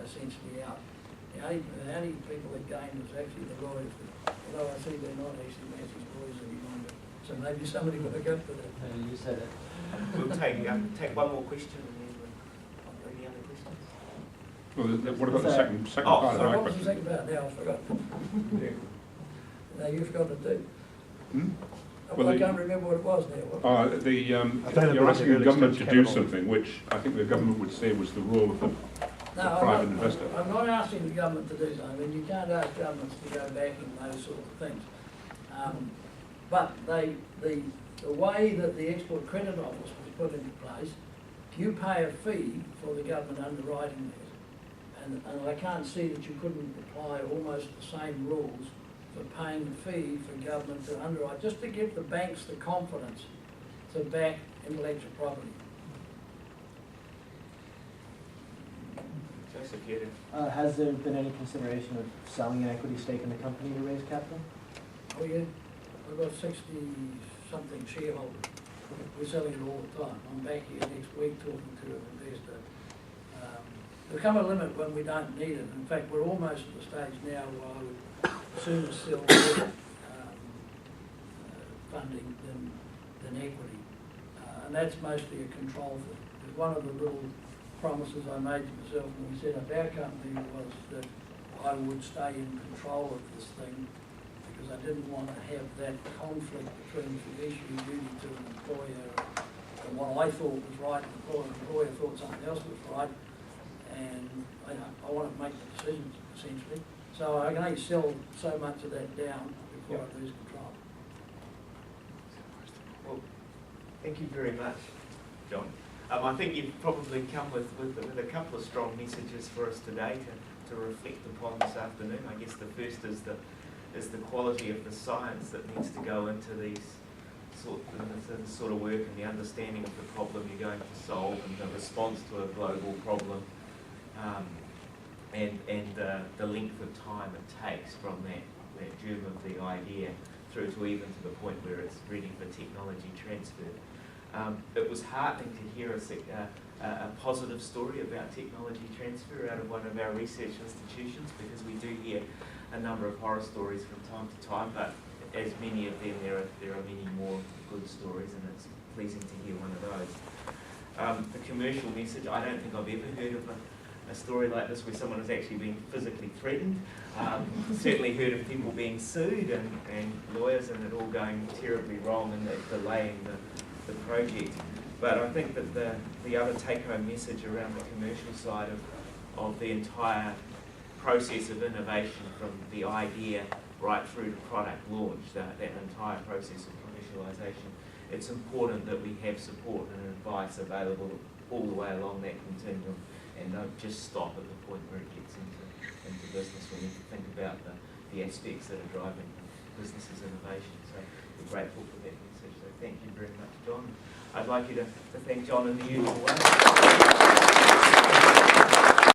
essentially out. The only people that gained was actually the lawyers, although I see they're not actually Massey's lawyers any longer. So maybe somebody will look up for that. You said it. We'll take one more question and then we'll any other questions. Well, what about the second part of Sorry, my what was the question? second part now? I forgot. No, you forgot it too. Hmm? Well, I can't remember what it was now. You're asking the government to do something which I think the government would say was the role of a private investor. I'm not asking the government to do something. I mean, you can't ask governments to go back in those sort of things. But the way that the Export Credit Office was put into place, you pay a fee for the government underwriting that. And I can't see that you couldn't apply almost the same rules for paying the fee for government to underwrite, just to give the banks the confidence to back intellectual property. Joseph, you Has there been any consideration of selling an equity stake in the company to raise capital? Oh yeah, I've got 60-something shareholders. We're selling it all the time. I'm back here next week talking to an investor. There'll come a limit when we don't need it. In fact, we're almost at the stage now where I would sooner sell more funding than equity. And that's mostly a control thing. Because one of the little promises I made to myself when we set up our company was that I would stay in control of this thing, because I didn't want to have that conflict between fiduciary duty to an employer and what I thought was right, and the employer thought something else was right, and I want to make the decisions, essentially. So I can only sell so much of that down before I lose control. Well, thank you very much, John. I think you've probably come with a couple of strong messages for us today to reflect upon this afternoon. I guess the first is the quality of the science that needs to go into these sort of work, and the understanding of the problem you're going to solve, and the response to a global problem, and the length of time it takes from that germ of the idea through to even to the point where it's ready for technology transfer. It was heartening to hear a positive story about technology transfer out of one of our research institutions, because we do hear a number of horror stories from time to time, but as many of them, there are many more good stories, and it's pleasing to hear one of those. The commercial message, I don't think I've ever heard of a story like this where someone has actually been physically threatened. Certainly heard of people being sued and lawyers and it all going terribly wrong and delaying the project. But I think that the other take-home message around the commercial side of the entire process of innovation, from the idea right through to product launch, that entire process of commercialisation, it's important that we have support and advice available all the way along that continuum, and don't just stop at the point where it gets into business. We need to think about the aspects that are driving business's innovation. So we're grateful for that message. So thank you very much, John. I'd like you to thank John in the usual way.